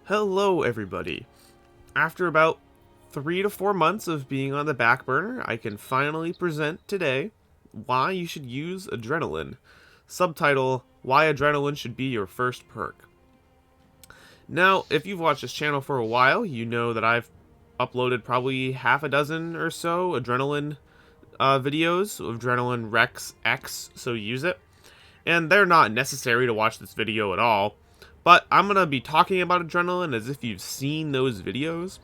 Hello everybody. After about 3 to 4 months of being on the back burner, I can finally present today why you should use Adrenaline. Subtitle, Why Adrenaline Should Be Your First Perk. Now, if you've watched this channel for a while, you know that I've uploaded probably half a dozen or so Adrenaline videos, Adrenaline Rex X, so use it. And they're not necessary to watch this video at all. But I'm going to be talking about Adrenaline as if you've seen those videos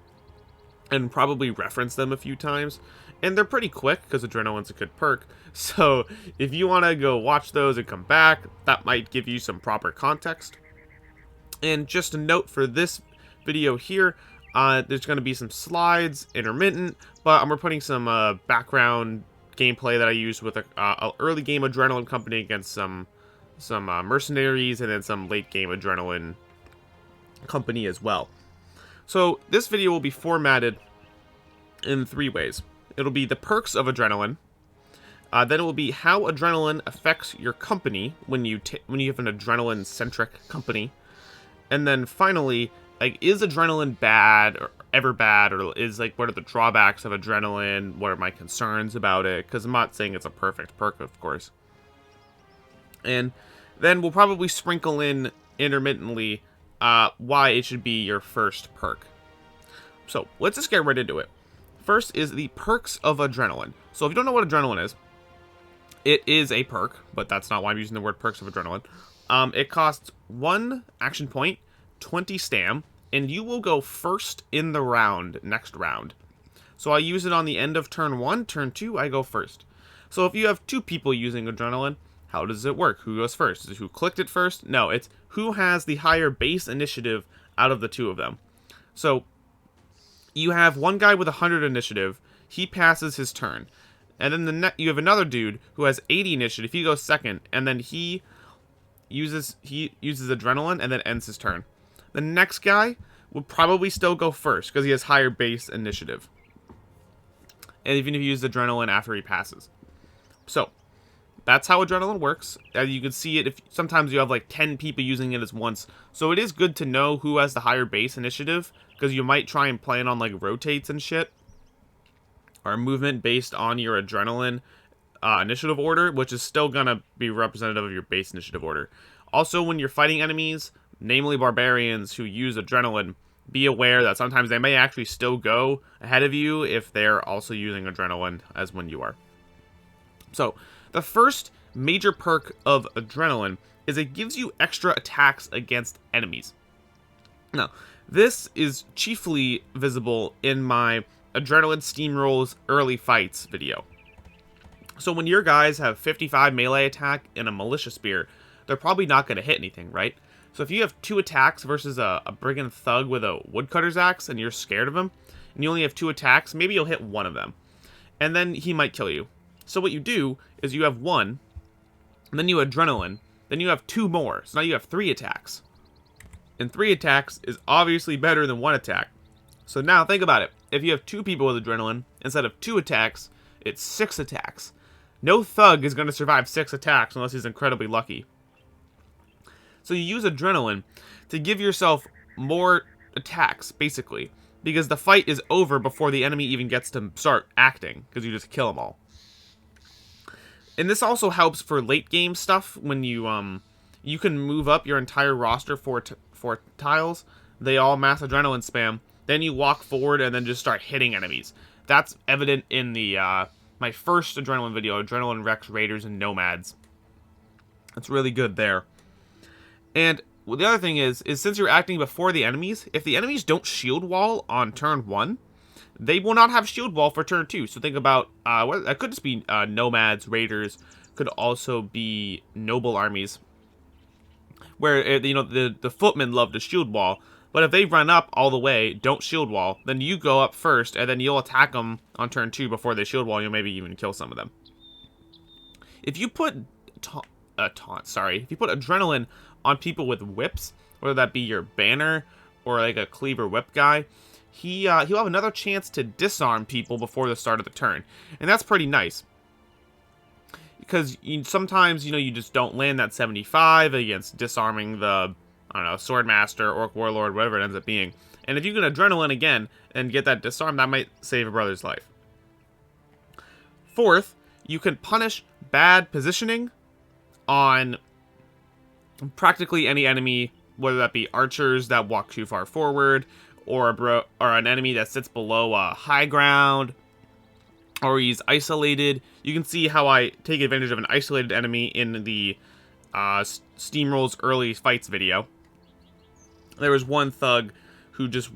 and probably referenced them a few times. And they're pretty quick because Adrenaline's a good perk. So if you want to go watch those and come back, that might give you some proper context. And just a note for this video here, there's going to be some slides, intermittent, but I'm putting some background gameplay that I used with a early game Adrenaline company against some mercenaries, and then some late game Adrenaline company as well. So this video will be formatted in 3 ways. It'll be the perks of Adrenaline, then it will be how Adrenaline affects your company when you have an Adrenaline centric company, and then finally, like, is Adrenaline bad or ever bad, or is, like, what are the drawbacks of Adrenaline? What are my concerns about it? Because I'm not saying it's a perfect perk, of course. And then we'll probably sprinkle in intermittently why it should be your first perk. So let's just get right into it. First is the perks of Adrenaline. So if you don't know what Adrenaline is, it is a perk, but that's not why I'm using the word perks of Adrenaline. It costs 1 action point, 20 stam, and you will go first in the round next round. So I use it on the end of turn 1, turn 2, I go first. So if you have 2 people using Adrenaline, how does it work? Who goes first? Is it who clicked it first? No, it's who has the higher base initiative out of the 2 of them. So you have one guy with 100 initiative. He passes his turn. And then you have another dude who has 80 initiative. He goes second, and then he uses Adrenaline and then ends his turn. The next guy would probably still go first because he has higher base initiative. And even if he uses Adrenaline after he passes. So that's how Adrenaline works. As you can see it, if sometimes you have like 10 people using it at once. So it is good to know who has the higher base initiative, because you might try and plan on like rotates and shit, or movement based on your Adrenaline initiative order, which is still gonna be representative of your base initiative order. Also, when you're fighting enemies, namely barbarians who use Adrenaline, be aware that sometimes they may actually still go ahead of you if they're also using Adrenaline as when you are. So the first major perk of Adrenaline is it gives you extra attacks against enemies. Now, this is chiefly visible in my Adrenaline Steamrolls Early Fights video. So when your guys have 55 melee attack and a Militia Spear, they're probably not going to hit anything, right? So if you have 2 attacks versus a Brigand Thug with a Woodcutter's Axe and you're scared of him, and you only have 2 attacks, maybe you'll hit one of them. And then he might kill you. So what you do is you have 1, and then you Adrenaline, then you have 2 more. So now you have 3 attacks. And 3 attacks is obviously better than 1 attack. So now think about it. If you have 2 people with Adrenaline, instead of 2 attacks, it's 6 attacks. No thug is going to survive 6 attacks unless he's incredibly lucky. So you use Adrenaline to give yourself more attacks, basically, because the fight is over before the enemy even gets to start acting, because you just kill them all. And this also helps for late game stuff when you can move up your entire roster for tiles. They all mass Adrenaline spam. Then you walk forward and then just start hitting enemies. That's evident in the my first Adrenaline video, Adrenaline Rex Raiders and Nomads. It's really good there. And the other thing is since you're acting before the enemies, if the enemies don't shield wall on turn 1, they will not have shield wall for turn 2. So think about, that could just be Nomads, Raiders, could also be Noble Armies, where, you know, the footmen love to shield wall. But if they run up all the way, don't shield wall, then you go up first, and then you'll attack them on turn 2 before they shield wall. You'll maybe even kill some of them. If you put if you put Adrenaline on people with whips, whether that be your banner or like a cleaver whip guy, he'll have another chance to disarm people before the start of the turn, and that's pretty nice. Because sometimes, you know, you just don't land that 75 against disarming the I don't know, Swordmaster, Orc Warlord, whatever it ends up being. And if you can Adrenaline again and get that disarm, that might save a brother's life. Fourth, you can punish bad positioning on practically any enemy, whether that be archers that walk too far forward, or an enemy that sits below a high ground, or he's isolated. You can see how I take advantage of an isolated enemy in the Steamroll's early fights video. There was one thug who it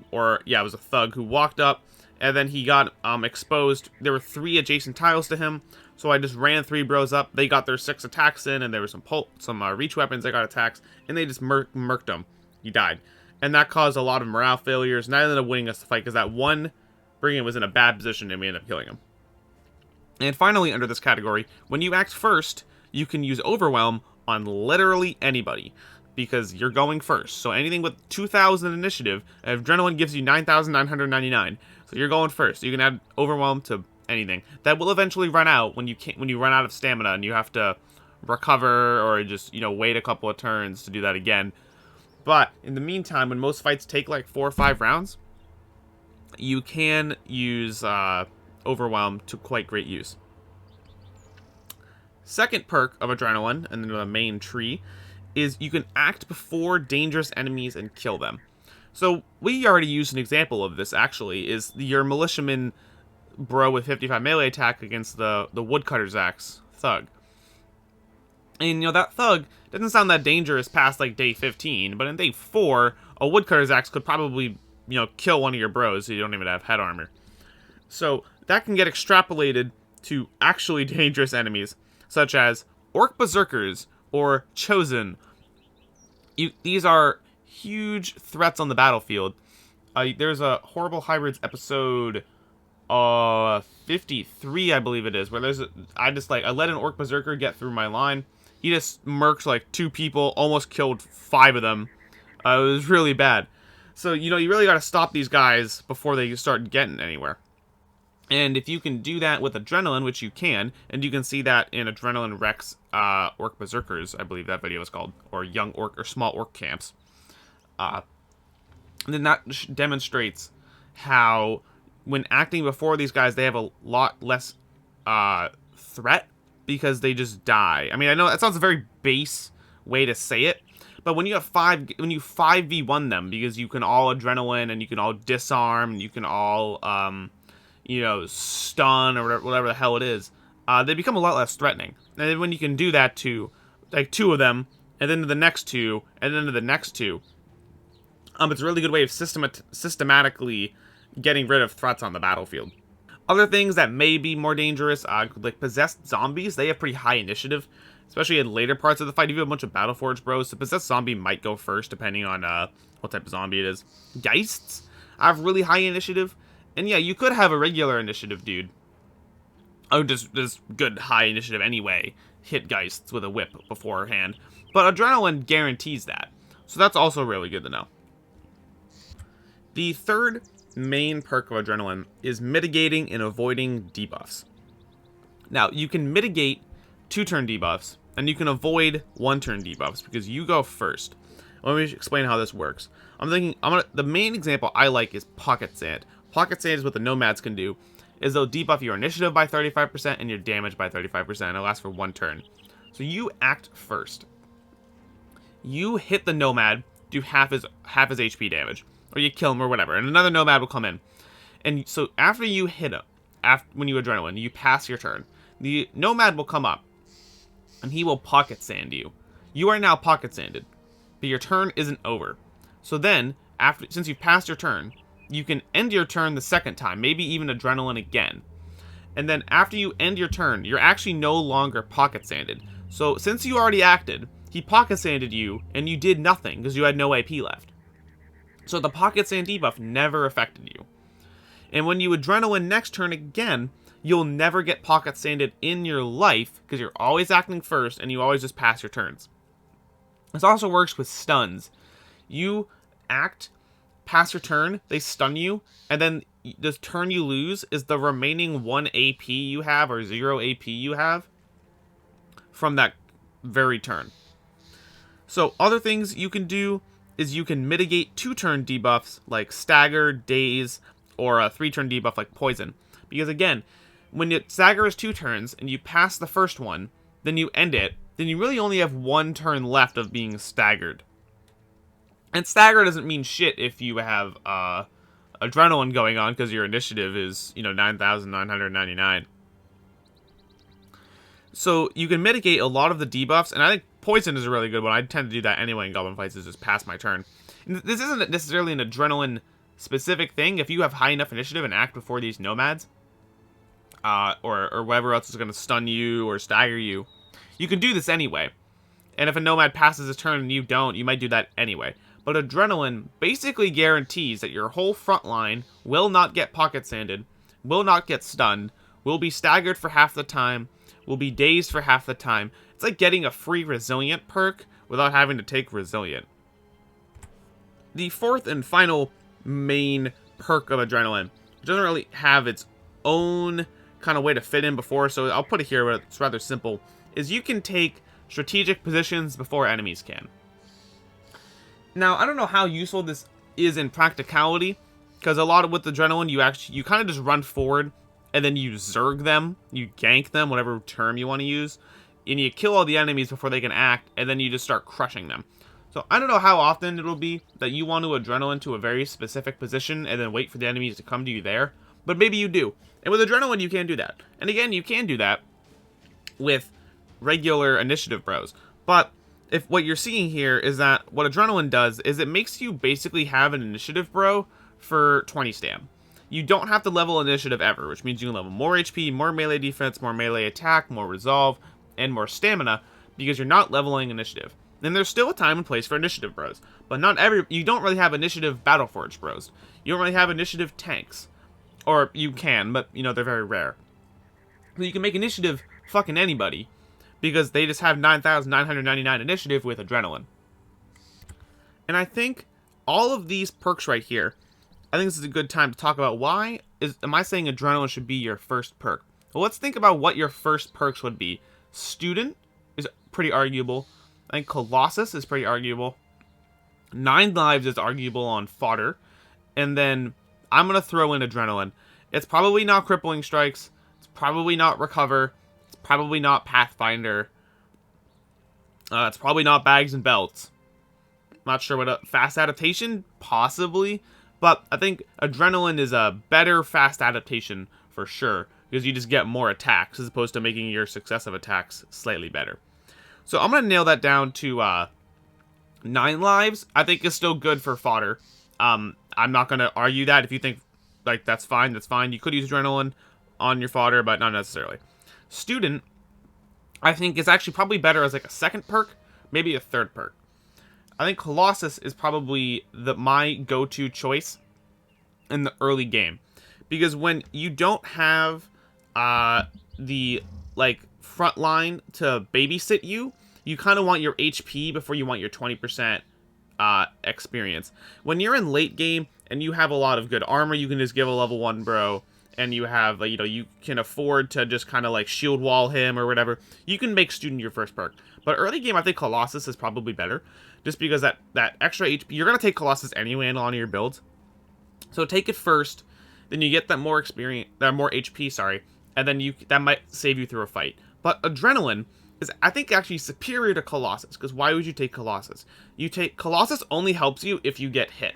was a thug who walked up, and then he got exposed. There were 3 adjacent tiles to him, so I just ran 3 bros up. They got their 6 attacks in, and there were some reach weapons that got attacks, and they just murked him. He died. And that caused a lot of morale failures, and that ended up winning us the fight, because that one brigand was in a bad position, and we ended up killing him. And finally, under this category, when you act first, you can use Overwhelm on literally anybody, because you're going first. So anything with 2,000 initiative, Adrenaline gives you 9,999. So you're going first. You can add Overwhelm to anything. That will eventually run out when you run out of stamina and you have to recover or just, wait a couple of turns to do that again. But in the meantime, when most fights take like 4 or 5 rounds, you can use Overwhelm to quite great use. Second perk of Adrenaline, and then the main tree, is you can act before dangerous enemies and kill them. So we already used an example of this, actually, is your militiaman bro with 55 melee attack against the woodcutter's axe thug. And, that thug doesn't sound that dangerous past, like, day 15, but in day 4, a woodcutter's axe could probably, kill one of your bros so you don't even have head armor. So that can get extrapolated to actually dangerous enemies, such as Orc Berserkers or Chosen. These are huge threats on the battlefield. There's a Horrible Hybrids episode 53, I believe it is, where I let an Orc Berserker get through my line. He just murked like 2 people, almost killed 5 of them. It was really bad. So, you really got to stop these guys before they start getting anywhere. And if you can do that with Adrenaline, which you can, and you can see that in Adrenaline Rex Orc Berserkers, I believe that video is called, or Young Orc or Small Orc Camps, then that demonstrates how when acting before these guys, they have a lot less threat because they just die. I mean, I know that sounds a very base way to say it, but when you 5v1 them, because you can all Adrenaline and you can all disarm and you can all stun or whatever the hell it is, they become a lot less threatening. And then when you can do that to, like, 2 of them, and then to the next 2, and then to the next 2, it's a really good way of systematically getting rid of threats on the battlefield. Other things that may be more dangerous, like possessed zombies, they have pretty high initiative, especially in later parts of the fight. If you have a bunch of Battleforge bros, the possessed zombie might go first, depending on what type of zombie it is. Geists have really high initiative. And yeah, you could have a regular initiative dude. Oh, just good high initiative anyway. Hit Geists with a whip beforehand. But Adrenaline guarantees that. So that's also really good to know. The third main perk of Adrenaline is mitigating and avoiding debuffs. Now, you can mitigate 2-turn debuffs, and you can avoid 1-turn debuffs, because you go first. Let me explain how this works. The main example I like is Pocket Sand. Pocket Sand is what the Nomads can do, is they'll debuff your initiative by 35% and your damage by 35%, and it lasts for 1 turn. So you act first. You hit the Nomad, do half his HP damage, or you kill him or whatever, and another Nomad will come in. And so after you hit him, when you Adrenaline, you pass your turn, the Nomad will come up, and he will Pocket Sand you. You are now Pocket Sanded, but your turn isn't over. So then, since you've passed your turn, you can end your turn the second time, maybe even Adrenaline again. And then after you end your turn, you're actually no longer Pocket Sanded. So since you already acted, he Pocket Sanded you, and you did nothing because you had no AP left. So the Pocket Sand debuff never affected you. And when you Adrenaline next turn again, you'll never get Pocket Sanded in your life because you're always acting first and you always just pass your turns. This also works with stuns. You act, pass your turn, they stun you, and then the turn you lose is the remaining 1 AP you have or 0 AP you have from that very turn. So other things you can do is you can mitigate 2-turn debuffs like Stagger, Daze, or a 3-turn debuff like Poison. Because again, when you Stagger is 2 turns and you pass the first one, then you end it, then you really only have 1 turn left of being staggered. And stagger doesn't mean shit if you have adrenaline going on because your initiative is, 9,999. So you can mitigate a lot of the debuffs, and I think Poison is a really good one. I tend to do that anyway in Goblin fights, is just pass my turn. And this isn't necessarily an adrenaline-specific thing. If you have high enough initiative and act before these nomads, or whatever else is going to stun you or stagger you, you can do this anyway. And if a nomad passes a turn and you don't, you might do that anyway. But adrenaline basically guarantees that your whole front line will not get pocket sanded, will not get stunned, will be staggered for half the time, will be dazed for half the time. It's like getting a free resilient perk without having to take resilient. The fourth and final main perk of adrenaline, which doesn't really have its own kind of way to fit in before, so I'll put it here, but it's rather simple, is you can take strategic positions before enemies can. Now, I don't know how useful this is in practicality, because a lot of with adrenaline, you kind of just run forward, and then you zerg them, you gank them, whatever term you want to use, and you kill all the enemies before they can act, and then you just start crushing them. So I don't know how often it'll be that you want to adrenaline to a very specific position, and then wait for the enemies to come to you there, but maybe you do. And with adrenaline, you can do that. And again, you can do that with regular initiative bros. But if what you're seeing here is that what adrenaline does is it makes you basically have an initiative bro for 20 stam. You don't have to level initiative ever, which means you can level more HP, more melee defense, more melee attack, more resolve, and more stamina, because you're not leveling initiative. And there's still a time and place for initiative bros, but you don't really have initiative Battleforge bros. You don't really have initiative tanks. Or you can, but, they're very rare. So you can make initiative fucking anybody, because they just have 9,999 initiative with adrenaline. And I think all of these perks right here, I think this is a good time to talk about am I saying adrenaline should be your first perk? Well, let's think about what your first perks would be. Student is pretty arguable. I think Colossus is pretty arguable. 9 lives is arguable on fodder. And then I'm going to throw in adrenaline. It's probably not crippling strikes. It's probably not recover. It's probably not Pathfinder. It's probably not bags and belts. Not sure what fast adaptation, possibly. But I think adrenaline is a better fast adaptation for sure, because you just get more attacks as opposed to making your successive attacks slightly better. So I'm going to nail that down to 9 lives. I think is still good for fodder. I'm not going to argue that. If you think like that's fine, that's fine. You could use adrenaline on your fodder, but not necessarily. Student, I think, is actually probably better as like a second perk, maybe a third perk. I think Colossus is probably my go-to choice in the early game, because when you don't have the front line to babysit you, you kind of want your HP before you want your 20% experience. When you're in late game and you have a lot of good armor, you can just give a level 1 bro, and you have you can afford to just kind of shield wall him or whatever. You can make student your first perk. But early game, I think Colossus is probably better, just because that extra HP, you're gonna take Colossus anyway in a lot of your builds. So take it first, then you get that more experience, that more HP, sorry, and then that might save you through a fight. But adrenaline is, I think, actually superior to Colossus, because why would you take Colossus? Colossus only helps you if you get hit,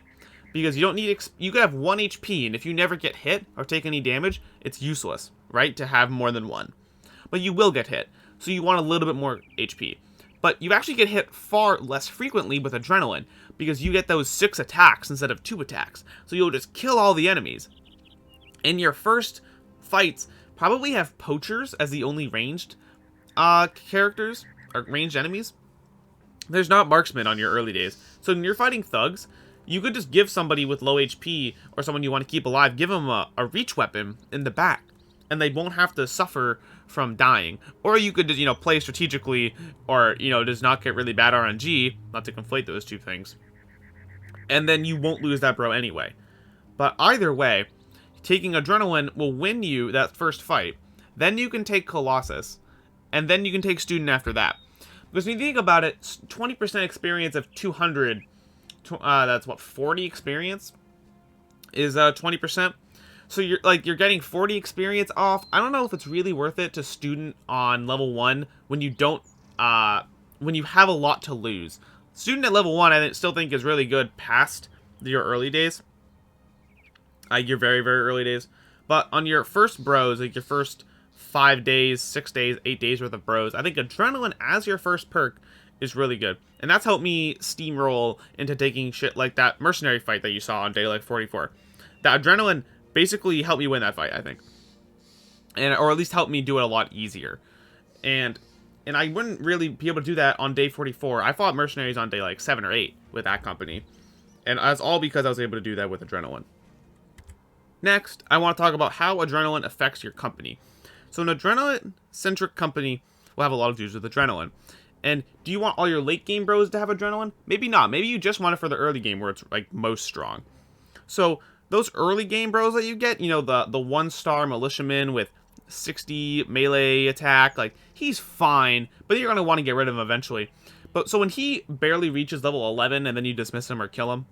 because you don't need, you could have 1 HP, and if you never get hit or take any damage, it's useless, right, to have more than 1. But you will get hit, so you want a little bit more HP. But you actually get hit far less frequently with adrenaline, because you get those 6 attacks instead of 2 attacks, so you'll just kill all the enemies. In your first fights, probably have poachers as the only ranged characters, or ranged enemies. There's not marksmen on your early days, so when you're fighting thugs, you could just give somebody with low HP, or someone you want to keep alive, give them a reach weapon in the back, and they won't have to suffer from dying. Or you could just, play strategically, or, just not get really bad RNG, not to conflate those two things, and then you won't lose that bro anyway. But either way, taking adrenaline will win you that first fight, then you can take Colossus, and then you can take student after that. Because when you think about it, 20% experience of 200 that's what, 40 experience is 20%. So you're getting 40 experience off. I don't know if it's really worth it to student on level 1 when you don't when you have a lot to lose. Student at level 1 still think is really good past your early days. Your very, very early days. But on your first bros, like your first 5 days, 6 days, 8 days worth of bros, I think Adrenaline as your first perk is really good. And that's helped me steamroll into taking shit like that mercenary fight that you saw on day like 44. That Adrenaline basically helped me win that fight, I think. Or at least helped me do it a lot easier. And I wouldn't really be able to do that on day 44. I fought mercenaries on day like 7 or 8 with that company. And that's all because I was able to do that with Adrenaline. Next, I want to talk about how Adrenaline affects your company. So an Adrenaline-centric company will have a lot of dudes with Adrenaline. And do you want all your late game bros to have Adrenaline? Maybe not. Maybe you just want it for the early game where it's like most strong. So those early game bros that you get, you know, the 1-star militiaman with 60 melee attack, like, he's fine, but you're going to want to get rid of him eventually. But so when he barely reaches level 11 and then you dismiss him or kill him,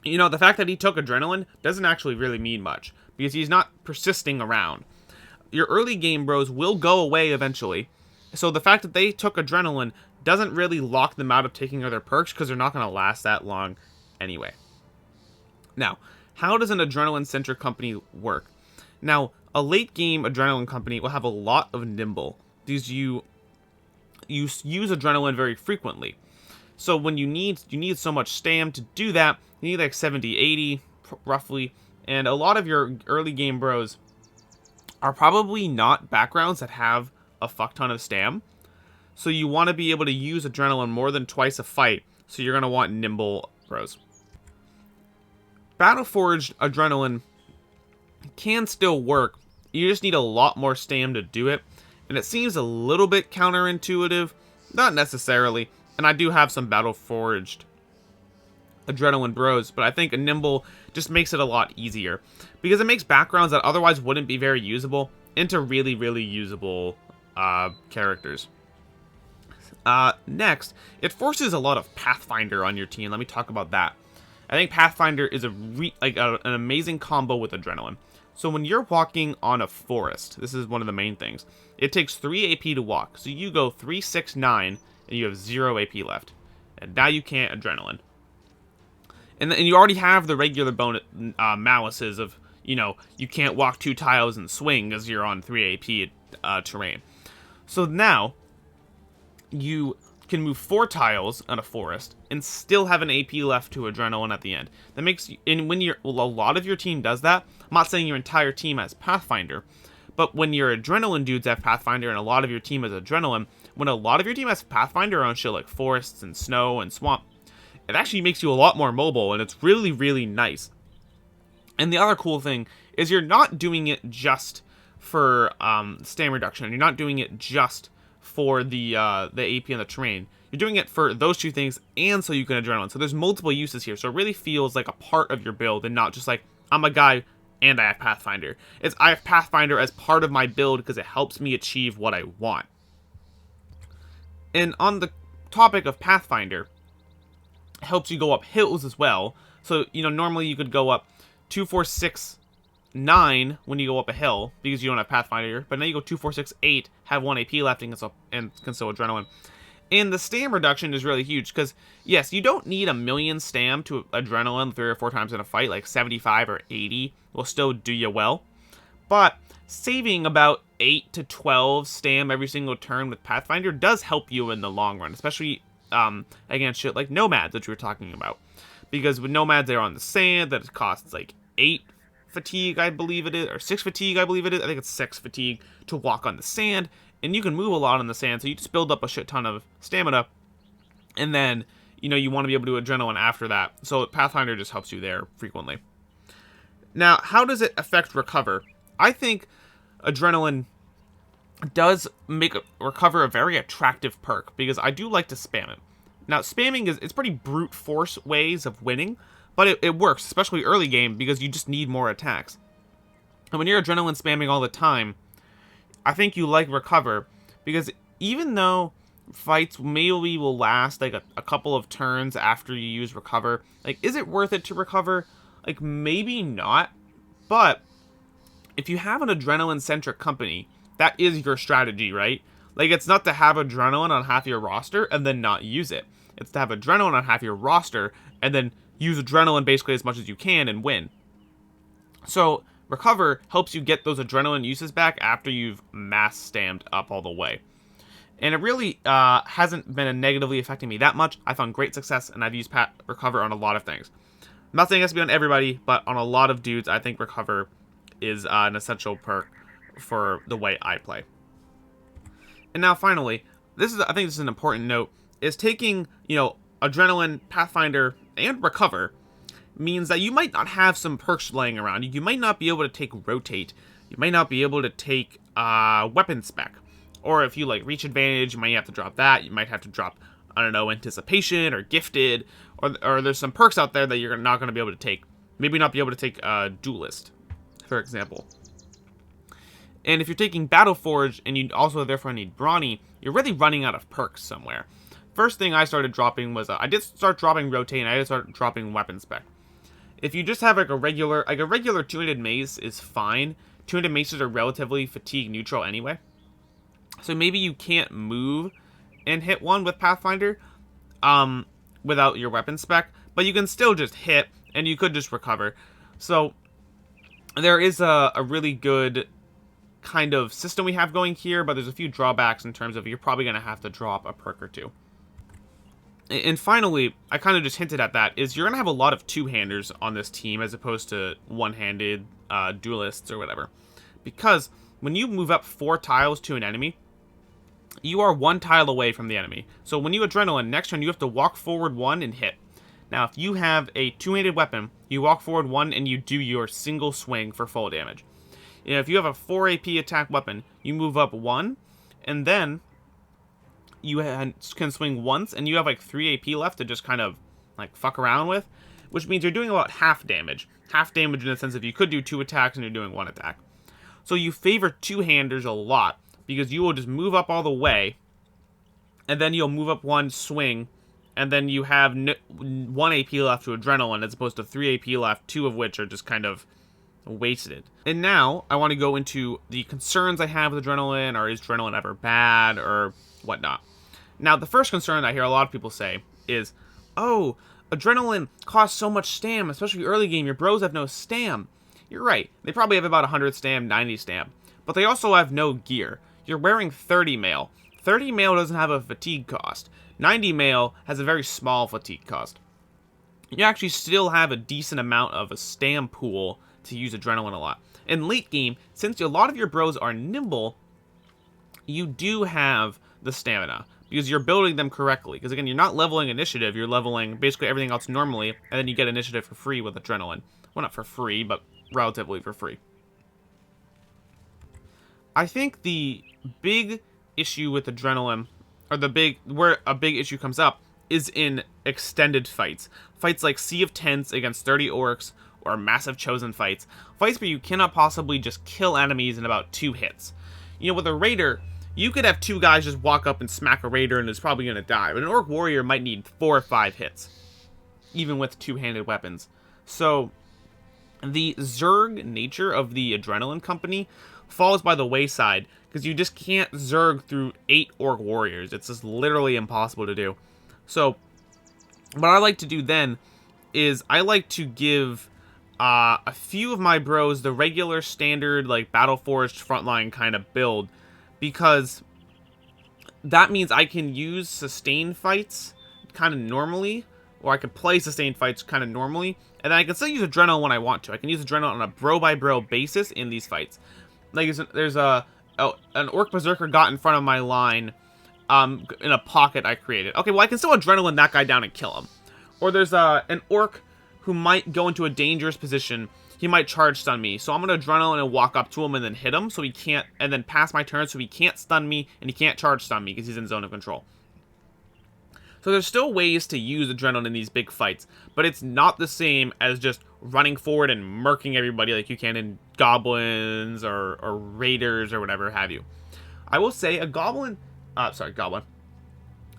you know, the fact that he took Adrenaline doesn't actually really mean much, because he's not persisting around. Your early game bros will go away eventually, so the fact that they took Adrenaline doesn't really lock them out of taking other perks, because they're not going to last that long anyway. Now, how does an Adrenaline-centric company work? Now, a late game Adrenaline company will have a lot of nimble, because you use Adrenaline very frequently. So when you need so much stam to do that, you need like 70, 80 roughly, and a lot of your early game bros are probably not backgrounds that have a fuck ton of stam. So you want to be able to use Adrenaline more than twice a fight, so you're going to want nimble bros. Battleforged Adrenaline can still work, you just need a lot more stam to do it, and it seems a little bit counterintuitive, not necessarily, and I do have some Battleforged Adrenaline bros, but I think a nimble just makes it a lot easier, because it makes backgrounds that otherwise wouldn't be very usable into really, really usable characters. Next, it forces a lot of Pathfinder on your team. Let me talk about that. I think Pathfinder is an amazing combo with Adrenaline. So when you're walking on a forest, this is one of the main things. It takes 3 AP to walk, so you go 3, 6, 9, and you have 0 AP left. And now you can't Adrenaline. And you already have the regular bonus malices of, you know, you can't walk 2 tiles and swing as you're on 3 AP terrain. So now, you can move 4 tiles on a forest and still have an AP left to Adrenaline at the end. That makes, and when a lot of your team does that, I'm not saying your entire team has Pathfinder, but when your Adrenaline dudes have Pathfinder and a lot of your team has Adrenaline, when a lot of your team has Pathfinder on shit like forests and snow and swamp, it actually makes you a lot more mobile, and it's really, really nice. And the other cool thing is you're not doing it just for stam reduction. You're not doing it just for the AP and the terrain. You're doing it for those 2 things, and so you can Adrenaline. So there's multiple uses here. So it really feels like a part of your build, and not just like, I'm a guy and I have Pathfinder. It's I have Pathfinder as part of my build because it helps me achieve what I want. And on the topic of Pathfinder, it helps you go up hills as well. So, you know, normally you could go up 2, 4, 6, 9 when you go up a hill because you don't have Pathfinder, but now you go 2, 4, 6, 8, have 1 AP left and can still Adrenaline. And the stam reduction is really huge because, yes, you don't need a million stam to Adrenaline 3 or 4 times in a fight, like 75 or 80 will still do you well. But saving about 8 to 12 stam every single turn with Pathfinder does help you in the long run, especially against shit like Nomads, which we were talking about. Because with Nomads, they're on the sand, that it costs like 8 fatigue, I believe it is, or 6 fatigue, I believe it is. I think it's 6 fatigue to walk on the sand, and you can move a lot on the sand, so you just build up a shit ton of stamina, and then, you know, you want to be able to do Adrenaline after that, so Pathfinder just helps you there frequently. Now, how does it affect Recover? I think Adrenaline does make Recover a very attractive perk, because I do like to spam it. Now, spamming it's pretty brute force ways of winning, but it works, especially early game, because you just need more attacks. And when you're Adrenaline spamming all the time, I think you like Recover, because even though fights maybe will last like a couple of turns after you use recover. Like, is it worth it to recover? Like, maybe not, but if you have an adrenaline-centric company, that is your strategy, right? Like, it's not to have adrenaline on half your roster and then not use it. It's to have adrenaline on half your roster and then use adrenaline basically as much as you can and win. So, recover helps you get those adrenaline uses back after you've mass stammed up all the way. And it really hasn't been negatively affecting me that much. I found great success, and I've used recover on a lot of things. I'm not saying it has to be on everybody, but on a lot of dudes, I think recover is an essential perk for the way I play. And now finally, I think this is an important note, is taking, adrenaline, Pathfinder, and recover means that you might not have some perks laying around. You might not be able to take rotate. You might not be able to take weapon spec. Or if you like reach advantage, you might have to drop that. You might have to drop, I don't know, anticipation or gifted. Or there's some perks out there that you're not going to be able to take. Maybe not be able to take duelist, for example. And if you're taking Battle Forge and you also therefore need Brawny, you're really running out of perks somewhere. First thing I started dropping was, I did start dropping Rotate, and I did start dropping Weapon Spec. If you just have like a regular two-handed mace is fine. Two-handed maces are relatively fatigue neutral anyway. So maybe you can't move and hit one with Pathfinder without your weapon spec, but you can still just hit, and you could just recover. So there is a really good kind of system we have going here, but there's a few drawbacks in terms of you're probably going to have to drop a perk or two. And finally, I kind of just hinted at that, is you're going to have a lot of two-handers on this team as opposed to one-handed duelists or whatever. Because when you move up 4 tiles to an enemy, you are 1 tile away from the enemy. So when you adrenaline, next turn you have to walk forward 1 and hit. Now, if you have a two-handed weapon, you walk forward 1 and you do your single swing for full damage. If you have a 4 AP attack weapon, you move up 1, and then you can swing once, and you have like 3 AP left to just kind of like fuck around with, which means you're doing about half damage. Half damage in the sense of you could do 2 attacks and you're doing 1 attack. So you favor two-handers a lot, because you will just move up all the way, and then you'll move up 1, swing, and then you have 1 AP left to adrenaline as opposed to 3 AP left, 2 of which are just kind of wasted. And now I want to go into the concerns I have with adrenaline, or is adrenaline ever bad, or whatnot. Now, the first concern I hear a lot of people say is, oh, adrenaline costs so much stam, especially early game, your bros have no stam. You're right, they probably have about 100 stam, 90 stam, but they also have no gear. You're wearing 30 mail. 30 mail doesn't have a fatigue cost. 90 mail has a very small fatigue cost. You actually still have a decent amount of a stam pool to use adrenaline a lot. In late game, since a lot of your bros are nimble, you do have the stamina, because you're building them correctly. Because again, you're not leveling initiative, you're leveling basically everything else normally, and then you get initiative for free with adrenaline. Well, not for free, but relatively for free. I think the big issue with adrenaline, or where a big issue comes up, is in extended fights. Fights like Sea of Tents against 30 orcs, or massive chosen fights. Fights where you cannot possibly just kill enemies in about 2 hits. With a raider, you could have 2 guys just walk up and smack a raider and it's probably going to die. But an orc warrior might need 4 or 5 hits, even with two-handed weapons. So the Zerg nature of the adrenaline company falls by the wayside, because you just can't Zerg through 8 orc warriors. It's just literally impossible to do. So what I like to do then is I like to give a few of my bros the regular standard like Battle Forged frontline kind of build, because that means I can use sustained fights kind of normally, or I can play sustained fights kind of normally, and then I can still use adrenaline when I want to. I can use adrenaline on a bro by bro basis in these fights. Like there's an orc berserker got in front of my line in a pocket I created. Okay, well I can still adrenaline that guy down and kill him. Or there's an orc who might go into a dangerous position. He might charge stun me, so I'm gonna adrenaline and walk up to him and then hit him, so he can't, and then pass my turn so he can't stun me and he can't charge stun me because he's in zone of control. So there's still ways to use adrenaline in these big fights, but it's not the same as just running forward and murking everybody like you can in goblins or raiders or whatever have you. I will say a goblin,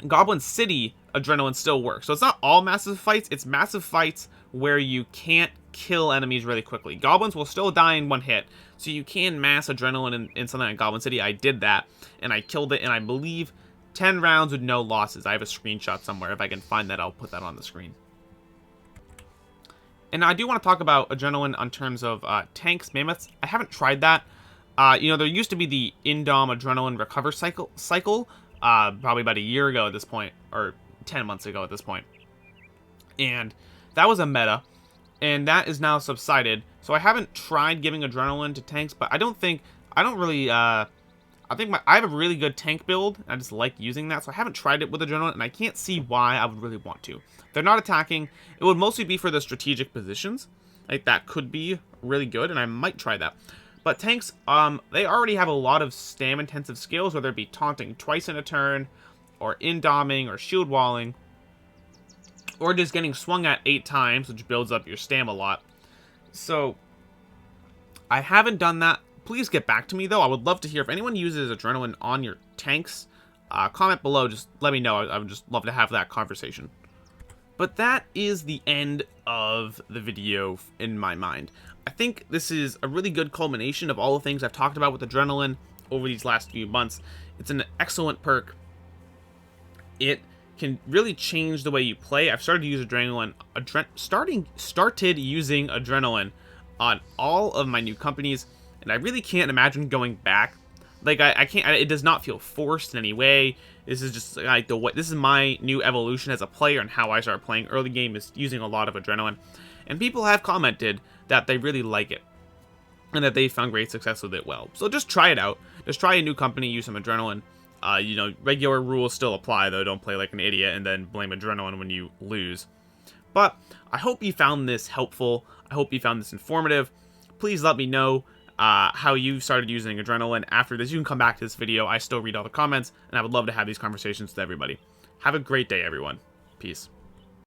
Goblin City adrenaline still works. So it's not all massive fights, it's massive fights where you can't kill enemies really quickly. Goblins will still die in one hit, so you can mass adrenaline in something like Goblin City. I did that, and I killed it, and I believe 10 rounds with no losses. I have a screenshot somewhere. If I can find that, I'll put that on the screen. And I do want to talk about adrenaline on terms of tanks, mammoths. I haven't tried that. You know, there used to be the Indom adrenaline recover cycle, probably about a year ago at this point, or 10 months ago at this point. And that was a meta, and that is now subsided. So I haven't tried giving adrenaline to tanks, but I don't really, I think I have a really good tank build, and I just like using that, so I haven't tried it with adrenaline, and I can't see why I would really want to. They're not attacking. It would mostly be for the strategic positions. Like, that could be really good, and I might try that. But tanks, they already have a lot of stam-intensive skills, whether it be taunting twice in a turn, or indoming, or shield walling, or just getting swung at 8 times, which builds up your stam a lot. So, I haven't done that. Please get back to me, though. I would love to hear if anyone uses adrenaline on your tanks. Comment below, just let me know. I would just love to have that conversation. But that is the end of the video in my mind. I think this is a really good culmination of all the things I've talked about with adrenaline over these last few months. It's an excellent perk. It can really change the way you play. I've started to use adrenaline, started using adrenaline on all of my new companies, and I really can't imagine going back. Like, I can't, it does not feel forced in any way. This is just like the way, this is my new evolution as a player, and how I started playing early game is using a lot of adrenaline. And people have commented that they really like it, and that they found great success with it well. So just try it out. Just try a new company, use some adrenaline. You know, regular rules still apply, though. Don't play like an idiot and then blame adrenaline when you lose. But I hope you found this helpful. I hope you found this informative. Please let me know how you started using adrenaline after this. You can come back to this video. I still read all the comments, and I would love to have these conversations with everybody. Have a great day, everyone. Peace.